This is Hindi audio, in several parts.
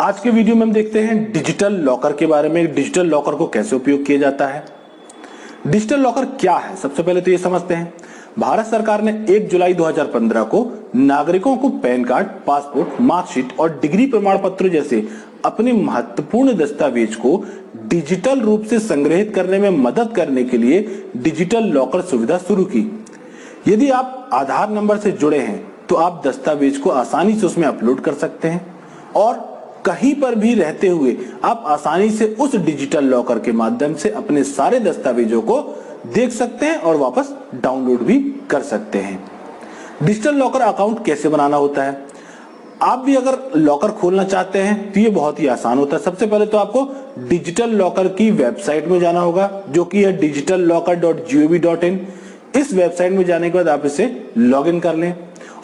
आज के वीडियो में हम देखते हैं डिजिटल लॉकर के बारे में। डिजिटल लॉकर को कैसे उपयोग किया जाता है, डिजिटल लॉकर क्या है। सबसे पहले तो ये समझते हैं। भारत सरकार ने 1 जुलाई 2015 को नागरिकों को पैन कार्ड, पासपोर्ट, मार्कशीट और डिग्री प्रमाण पत्र जैसे अपने महत्वपूर्ण दस्तावेज को डिजिटल रूप से संग्रहित करने में मदद करने के लिए डिजिटल लॉकर सुविधा शुरू की। यदि आप आधार नंबर से जुड़े हैं तो आप दस्तावेज को आसानी से उसमें अपलोड कर सकते हैं और कहीं पर भी रहते हुए आप आसानी से उस डिजिटल लॉकर के माध्यम से अपने सारे दस्तावेजों को देख सकते हैं और वापस डाउनलोड भी कर सकते हैं। डिजिटल लॉकर अकाउंट कैसे बनाना होता है, आप भी अगर लॉकर खोलना चाहते हैं तो ये बहुत ही आसान होता है। सबसे पहले तो आपको डिजिटल लॉकर की वेबसाइट में जाना होगा, जो कि है digitallocker.gov.in। इस वेबसाइट में जाने के बाद आप इसे लॉगिन कर लें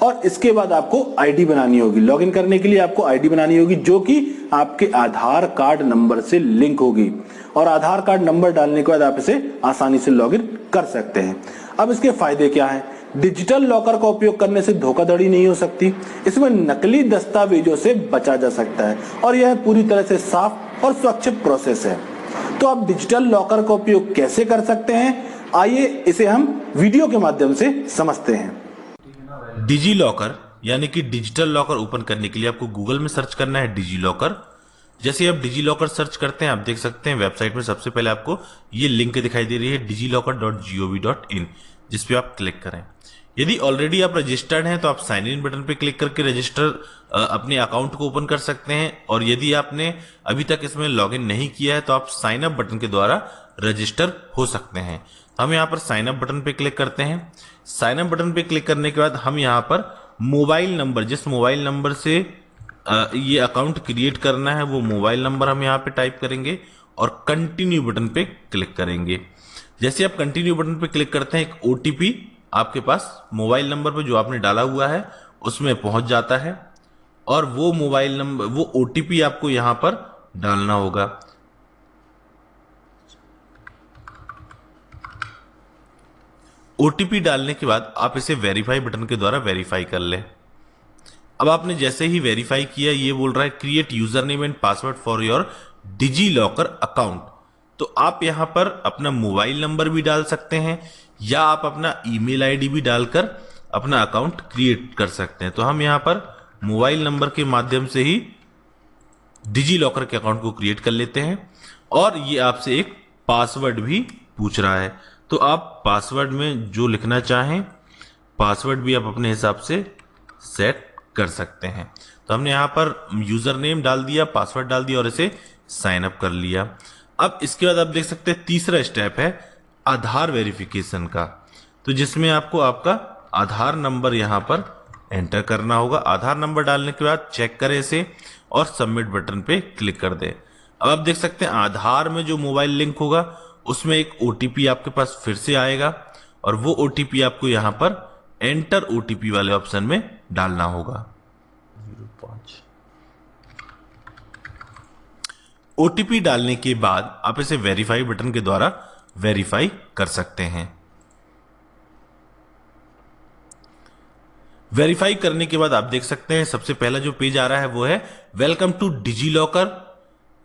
और इसके बाद आपको आईडी बनानी होगी। लॉगिन करने के लिए आपको आईडी बनानी होगी जो कि आपके आधार कार्ड नंबर से लिंक होगी और आधार कार्ड नंबर डालने के बाद आप इसे आसानी से लॉगिन कर सकते हैं। अब इसके फायदे क्या हैं? डिजिटल लॉकर का उपयोग करने से धोखाधड़ी नहीं हो सकती, इसमें नकली दस्तावेजों से बचा जा सकता है और यह पूरी तरह से साफ और स्वच्छ प्रोसेस है। तो आप डिजिटल लॉकर का उपयोग कैसे कर सकते हैं, आइए इसे हम वीडियो के माध्यम से समझते हैं। डिजी लॉकर यानी कि डिजिटल लॉकर ओपन करने के लिए आपको गूगल में सर्च करना है डिजी लॉकर। जैसे आप डिजी लॉकर सर्च करते हैं, आप देख सकते हैं वेबसाइट में सबसे पहले आपको ये लिंक दिखाई दे रही है digilocker.gov.in, जिस पे आप क्लिक करें। यदि ऑलरेडी आप रजिस्टर्ड हैं तो आप साइन इन बटन पे क्लिक करके रजिस्टर अपने अकाउंट को ओपन कर सकते हैं और यदि आपने अभी तक इसमें लॉगिन नहीं किया है तो आप साइन अप बटन के द्वारा रजिस्टर हो सकते हैं। हम यहाँ पर साइन अप बटन पे क्लिक करते हैं। साइन अप बटन पे क्लिक करने के बाद हम यहाँ पर मोबाइल नंबर, जिस मोबाइल नंबर से ये अकाउंट क्रिएट करना है वो मोबाइल नंबर हम यहाँ पे टाइप करेंगे और कंटिन्यू बटन पे क्लिक करेंगे। जैसे आप कंटिन्यू बटन पे क्लिक करते हैं, एक ओटीपी आपके पास मोबाइल नंबर पे जो आपने डाला हुआ है उसमें पहुंच जाता है और वो मोबाइल नंबर, वो ओटीपी आपको यहाँ पर डालना होगा। ओटीपी डालने के बाद आप इसे वेरीफाई बटन के द्वारा वेरीफाई कर लें। अब आपने जैसे ही वेरीफाई किया, ये बोल रहा है create user name and password for your DigiLocker account. तो आप यहां पर अपना मोबाइल नंबर भी डाल सकते हैं या आप अपना ईमेल आईडी भी डालकर अपना अकाउंट क्रिएट कर सकते हैं। तो हम यहां पर मोबाइल नंबर के माध्यम से ही डिजी लॉकर के अकाउंट को क्रिएट कर लेते हैं और ये आपसे एक पासवर्ड भी पूछ रहा है। तो आप पासवर्ड में जो लिखना चाहें पासवर्ड भी आप अपने हिसाब से सेट कर सकते हैं। तो हमने यहाँ पर यूजर नेम डाल दिया, पासवर्ड डाल दिया और इसे साइन अप कर लिया। अब इसके बाद आप देख सकते हैं तीसरा स्टेप है आधार वेरिफिकेशन का, तो जिसमें आपको आपका आधार नंबर यहाँ पर एंटर करना होगा। आधार नंबर डालने के बाद चेक करें इसे और सबमिट बटन पे क्लिक कर दें। अब आप देख सकते हैं आधार में जो मोबाइल लिंक होगा उसमें एक ओटीपी आपके पास फिर से आएगा और वो ओटीपी आपको यहां पर एंटर ओटीपी वाले ऑप्शन में डालना होगा। 05 ओटीपी डालने के बाद आप इसे वेरीफाई बटन के द्वारा वेरीफाई कर सकते हैं। वेरीफाई करने के बाद आप देख सकते हैं सबसे पहला जो पेज आ रहा है वो है वेलकम टू डिजी लॉकर।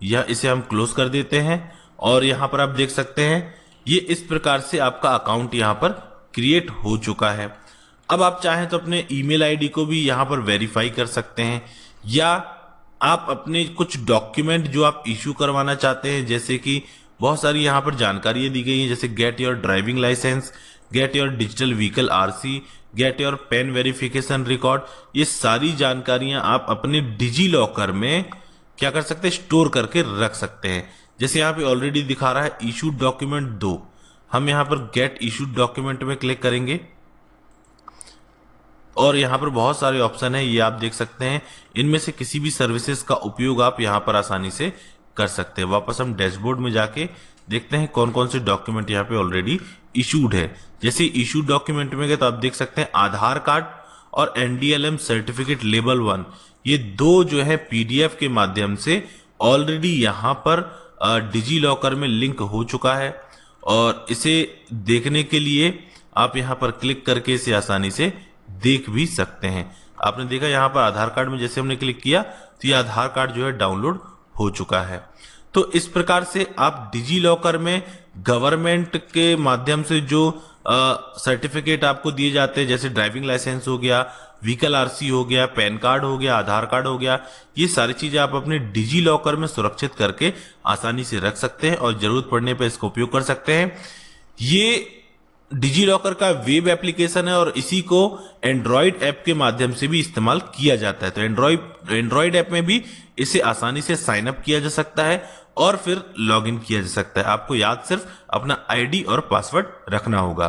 यह इसे हम क्लोज कर देते हैं और यहां पर आप देख सकते हैं ये इस प्रकार से आपका अकाउंट यहां पर क्रिएट हो चुका है। अब आप चाहें तो अपने ईमेल आईडी को भी यहां पर वेरीफाई कर सकते हैं या आप अपने कुछ डॉक्यूमेंट जो आप इशू करवाना चाहते हैं, जैसे कि बहुत सारी यहां पर जानकारियां दी गई हैं, जैसे get your driving licence, get your digital vehicle RC, get your PAN verification record. ये सारी जानकारियां आप अपने डिजी लॉकर में क्या कर सकते हैं, स्टोर करके रख सकते हैं। जैसे यहाँ पे ऑलरेडी दिखा रहा है इशूड डॉक्यूमेंट 2, हम यहाँ पर गेट इशूड डॉक्यूमेंट में क्लिक करेंगे और यहाँ पर बहुत सारे ऑप्शन है, ये आप देख सकते हैं। इनमें से किसी भी सर्विसेज का उपयोग आप यहाँ पर आसानी से कर सकते हैं। वापस हम डैशबोर्ड में जाके देखते हैं कौन कौन से डॉक्यूमेंट यहाँ पे ऑलरेडी इशूड है। जैसे इशूड डॉक्यूमेंट में गए तो आप देख सकते हैं आधार कार्ड और NDLM सर्टिफिकेट लेवल 1, ये दो जो है PDF के माध्यम से ऑलरेडी यहाँ पर डिजी लॉकर में लिंक हो चुका है और इसे देखने के लिए आप यहाँ पर क्लिक करके इसे आसानी से देख भी सकते हैं। आपने देखा यहाँ पर आधार कार्ड में जैसे हमने क्लिक किया तो ये आधार कार्ड जो है डाउनलोड हो चुका है। तो इस प्रकार से आप डिजी लॉकर में गवर्नमेंट के माध्यम से जो सर्टिफिकेट आपको दिए जाते हैं, जैसे ड्राइविंग लाइसेंस हो गया, व्हीकल आरसी हो गया, पैन कार्ड हो गया, आधार कार्ड हो गया, ये सारी चीजें आप अपने डिजी लॉकर में सुरक्षित करके आसानी से रख सकते हैं और जरूरत पड़ने पर इसका उपयोग कर सकते हैं। ये डिजी लॉकर का वेब एप्लीकेशन है और इसी को एंड्रॉइड ऐप के माध्यम से भी इस्तेमाल किया जाता है। तो एंड्रॉइड ऐप में भी इसे आसानी से साइन अप किया जा सकता है और फिर लॉगिन किया जा सकता है। आपको याद सिर्फ अपना आईडी और पासवर्ड रखना होगा।